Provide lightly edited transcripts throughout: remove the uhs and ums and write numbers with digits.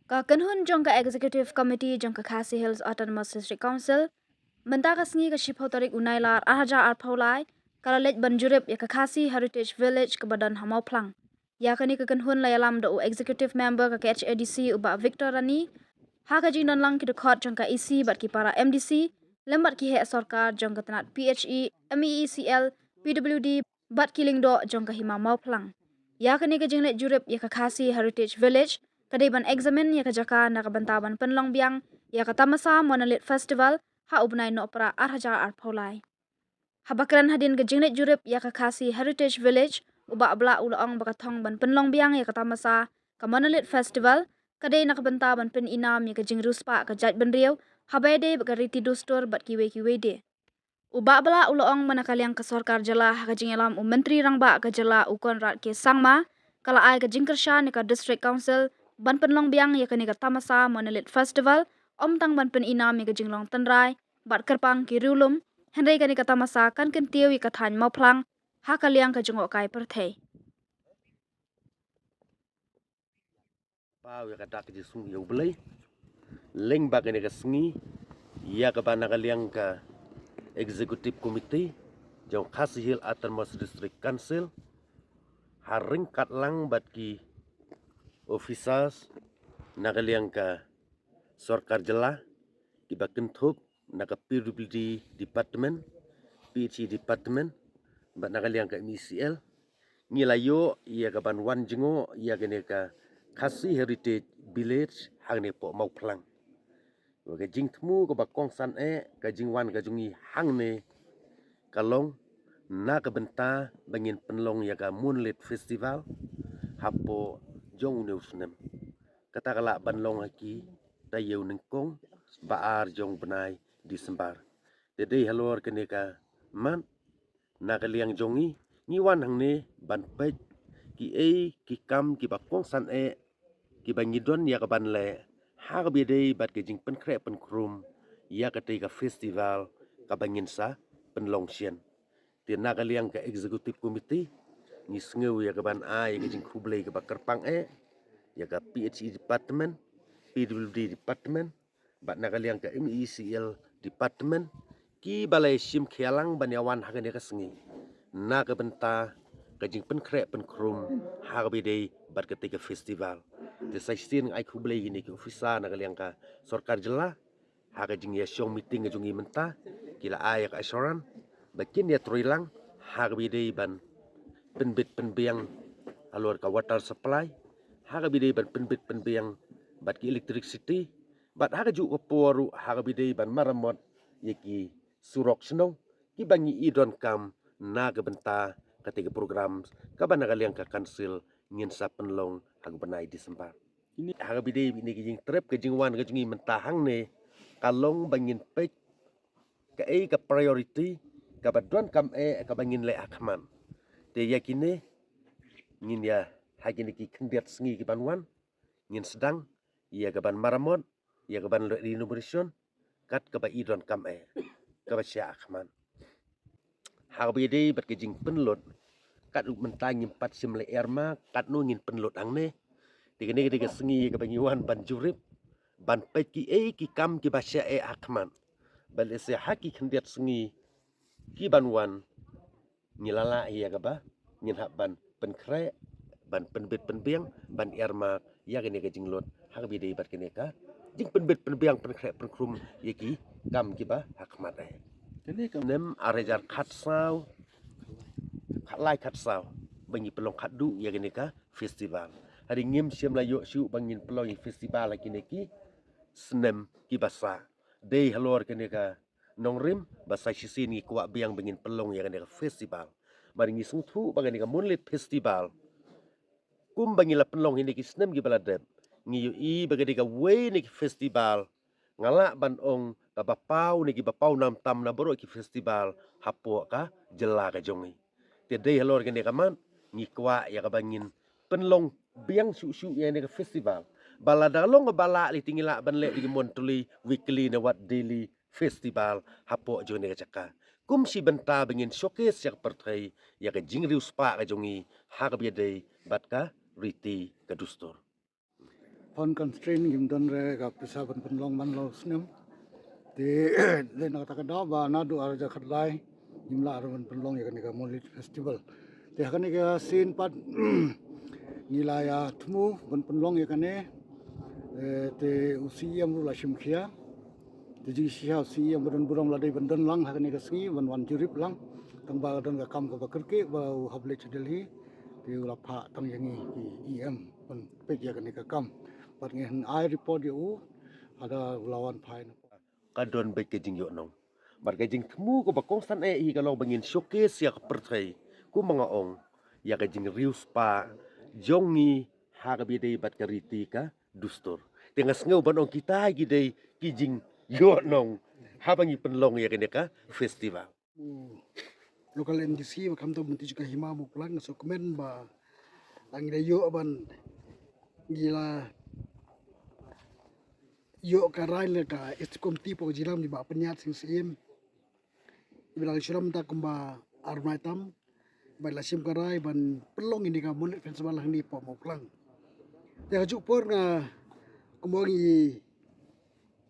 Ka kanhun jong ka executive committee jong ka Khasi Hills Autonomous District Council menta ka sngi ka shipho tarik unailar arhaja arphaulai kalalet banjurip ya ka Khasi Heritage Village ke badan hamau plang. Ya kani ka kanhun layalam do executive member ka HADC uba Victor Rani ha ka jing don lang ki court jong ka EC bat ki para MDC lembat ki he sarkar jong ka tanat PHE MEECL PWD bat kiling do jong ka hima mau plang. Ya kani ka jinglet jurip ya ka Khasi Heritage Village kadai ban examen ya ka jaka na ka bantaban penlong biang ya ka tamasa monalit festival ha ubnai no para arhaja arphaulai. Habakran hadin ka jinglet jurip ya ka Khasi Heritage Village uba abla ulaong bakathong ban penlong biang ya ka tamasa ka monalit festival kadai na ka bantaban pen inam ya ka jingruspa ka jaj benriau habede ka riti dustur bat kiwe de. Uba bala ulaong manakaliang ka sarkar jala ka jingelam menteri rangba ka jala ukon rat ke sangma kala ai ka jingkersha ni ka district council ban penlong biang ya ka ni ka tamasa monalit festival om tang ban pen inam ya ka jinglong tenrai bat kerpang ki rulum henry ka ni ka tamasa kan kentiu ya ka than mau plang ha kaliang ka jingok kai perthei. Pau ya kadak di sungi yang belai, leng bagai ni kesengi, ya ke bana kaliang ke executive committee, jauh Khasi Hills Autonomous District Council, haring kat lang bat ki officers, nak kaliang ke sarkar jela, ki bakin thup, nak ke PWD department, PHE department, bat nak kaliang ke MECL, ngilayo ia ke ban wan jengo, ia ke ni ke Khasi Heritage Village hang ni po mau plang. Ke jing temu ke bakong san ke jing wan ke jungi hang ni kalong na ke benta bangin penlong ya ke Moonlit Festival hapo jong ne usnem. Kata kala banlong haki tayew nengkong baar jong benai Disembar. Jadi halor ke ni ke man na ke liang jongi ni wan hang ni ban pej ki kam ki bakong san ki bangidon ya ke ban le har bidei bat ke jing pen kre pen krum ya ke tei ka festival ka bangin sa pen long sien ti na ka liang ka executive committee ni sngew ya ke ban ai ke jing khublei ke bakar pang ya ka PHE department PWD department bat na ka liang ka MECL department ki balai sim khialang ban yawan ha ne ka sngi na ka benta ka jing pen kre pen krum har bidei bat ke tei ka festival de saistin ai khublei gini ki ofisa na kaliang ka sarkar jela ha ka jing ya shong meeting jungi menta kila ai ka assuran bakin ya troilang ha ka bidei ban penbit penbiang alur ka water supply ha ka bidei ban penbit penbiang bat ki electricity bat ha ka ju ko poru ha ka bidei ban maramot yeki surok snong ki bangi idon kam na ka benta ketika program ka ban kaliang ka council ngin sa penlong hang benai Disembar. Ini hang bidei ini kijing trip kijing wan kijing mentahang ne kalong bangin pek ka ka priority ka badon kam ka bangin le akman. Te yakine ngin ya hagini ki kendiat sengi ki banwan ngin sedang ia ka ban maramot ia ka ban renumeration kat ka ba idon kam ka ba sya akman. Hang bidei bat kijing penlot kat mentangin pat sim le erma kat nu ngin penlot ang ne tiga sengi ke bangiwan ban jurip ban peki ki kam ki basya akman bal se haki khendiat sengi ki banwan ngilala iya ka ba ngin hak ban penkre ban penbit penbiang ban erma ya ke ne ke jinglot hak bi dei bat ke ne ka jing penbit penbiang penkre penkrum yeki kam ki ba hakmat kene kam nem arejar khatsaw khatlai khatsaw bangi pelong khadu ya ke ne ka festival hari ngim siam la yo siu bangin pelong festival lagi neki senem ki basa dei halor kene ka nongrim basa sisin ni kwa biang bangin pelong ya kene ka festival mari ngi sungthu bangani ka Moonlit Festival kum bangila pelong ini ki senem ki baladep ngi yo i bagani ka we ni festival ngala ban ong ka bapau ni ki bapau nam tam na boro ki festival hapo ka jela ka jongi te dei halor kene ka man ngi kwa ya ka bangin penlong biang su ya ni ka festival bala dalong bala li tingila ban le di montuli weekly na wat daily festival hapo jo ni ka chaka kum si benta bengin showcase yak perthai ya ka jingriu spa ka jongi ha ka biadei bat ka riti ka dustor fund constraint gim don re ga pisa ban long man lo snem te le na ta da ba na du ar ja khat lai gim la ar ban long ya ga molit festival te ha ga sin pat ni la ya thmu ban long ya ne te usi yam la shim khia te ji sia si yam ban buram la dai ban don lang ha ga sgi ban wan jurip lang tang ba don ga kam ga kerke ba hable chdelhi te la pha tang yang i em ban pe ya ga kam pat ngen ai report you ada lawan phai na Kadon baik ke jing yo nong. Bar ke jing temu ko bakong san hi kalau bangin showcase ya percaya ku mga ong ya ke jing rius pa jongi ha ka bidai bat kariti ka dustur. Tengas ngau banong kita gidai ki jing yo nong ha bangi penlong ya kene ka festival. local NDC ba kam to munti juga hima mo pulang so komen ba ang ida yo ban gila yo ka rai le ka istikom tipo jiram di ba penyat sing sim bilang suram ta kumba armai tam ba la sim ka rai ban pelong ini ka mulit festival hang ni po mo pulang ya juk por nga kumongi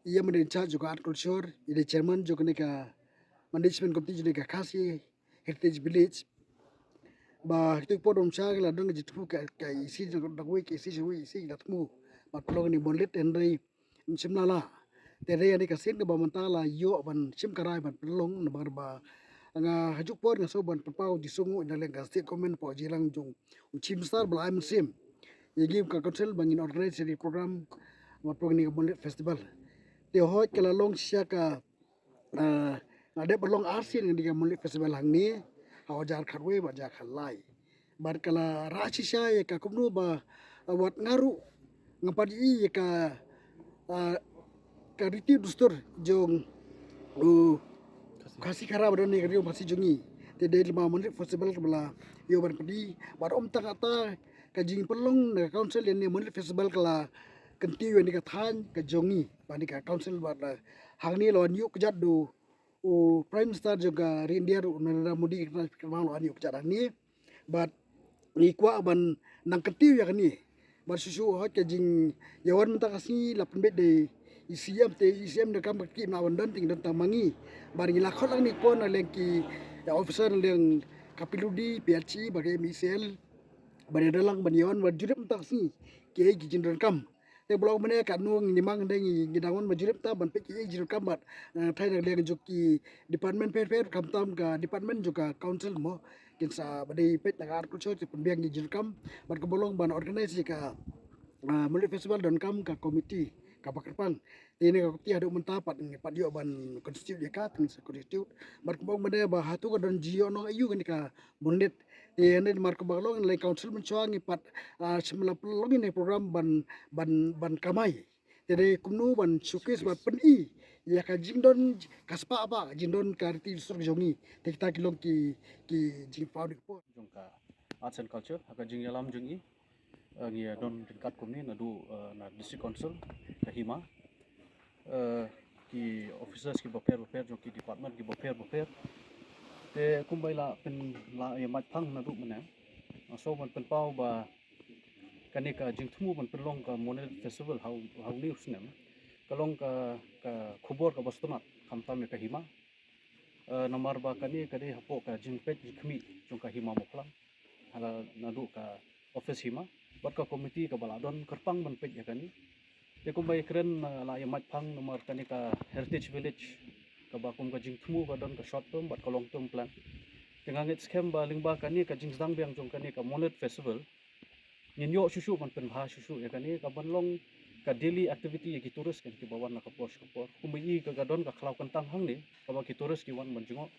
ia men charge juga art culture ide chairman juga ne ka management komite juga ka khasi heritage village ba tu podom cha la dong ji tu ka isi da we ke isi da tu ba pelong ni bonlet enrei simla la te re ani ka sin ka ba manta la yo ban sim karai ban pelong na bar ba nga hajuk por nga so ban pau di sungu na leng ka state comment po jilang jong chim star bla am sim ye give ka council bangin organize the program ma progni ka bonlet festival te hoj kala long sia ka ada belong arsin di ka bonlet festival hang ni hajar kharwe ba ja khalai bar kala rachi sia ye ka kumnu ba wat ngaru ngapadi ye ka kariti dustur jong kasih kara badan ni kariu masih jongi te de 5 menit festival kebala yo ban pedi bar om tak ata ka jing pelong na council ni menit festival kala kenti yo ni ka than ka jongi bani ka council bar hang ni lo niu kejat do prime minister juga India Narendra Modi ka lo niu kejat ni bat ni kwa ban nang kenti ya ni bar susu hot ka jing yawan tak kasi 8 bet de ICM na kam ki na wandan ting dan tamangi bari la khot lang ni pon na lengki ya officer leng kapiludi PHC bagi misel bari dalang banyon wajurip tak si ke gi jindran kam te blog mane ka nuang ni mang deng gi dangon wajurip ta ban pe ki jindran kam bat thai na leng joki department fair kam tam ka department juga council mo kinsa badi pet na ar kultur te pembiang gi jindran kam bat ka bolong ban organize ka mulai festival dan kam ka komiti kapakerpang ini ka ti adu mentapat ni padio ban constitute ka ting constitute mar ko bang ba hatu ka don jio no ayu kan ka bondet ini mar ko balong le council mencuangi pat semula pelong ini program ban kamai jadi kumnu ban showcase ban peni ya ka jingdon kaspa apa jingdon karti sur jongi kita kilong ki jing paudi po jongka arts and culture haka jing yalam jongi ngi don tingkat kumni na du na district council kahima ki officers ki prepare jo ki department ki prepare te kumbai la pen la ya mat phang na du mena so man pen pau ba kanika jing thumu man pen long ka monel festival how news nem kalong ka khubor ka bostona khamta me kahima namar ba kani kani hapo ka jing pet khmi jong kahima moklang hala nadu ka office hima bat ka committee ka baladon kerpang ban pet ya kani te kumbai kren la ya mat phang nomor kani ka heritage village ka ba kum ka jing thumu ka don ka short term bat ka long term plan tengang it scam ba lingba kani ka jing dang biang jong kani ka monet festival nyin yo shushu ban pen bha shushu ya kani ka ban long ka daily activity ya ki tourist kan ki bawan na ka posh ka por kumbai ka gadon ka khlau kan tang hang ni ka ba ki tourist ki wan ban jingo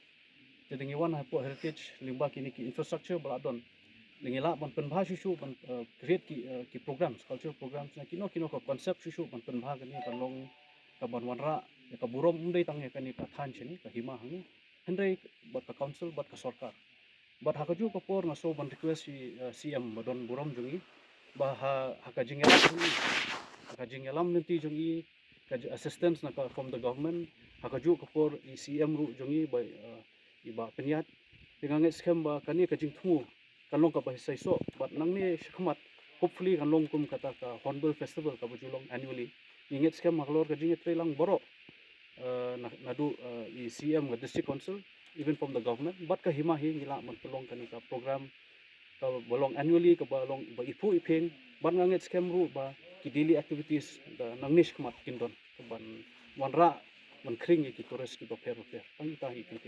te dengi wan ha po heritage lingba kini ki infrastructure baladon lingila ban pen bha shushu ban create ki programs cultural programs na kino ka concept shushu ban pen bha kani kan long ka ban wanra ya ka burom umdei tang ya kani ka than chini ka hima hangi hendrei bat ka council bat ka sarkar bat hakaju ka por na so ban request si CM badon burom jungi ba haka jingelam nanti jungi ka assistance na ka from the government hakaju ka por CM ru jungi ba iba penyat dengan scam ba kani ka jing thumu kalong ka ba sai so bat nang ni khmat hopefully kan long kum kata ka Hornbill Festival ka bujulong annually inget scam maklor ka jinget lang boro nadu i CM ga district council even from the government but ka hima hi ngila man pelong kan ka program ka bolong annually ka bolong ba ipu ipeng ban nganget scam ru ba ki daily activities da nangnish kmat kindon ka ban wanra man kring ki tourist ki ba per ang ta hi kan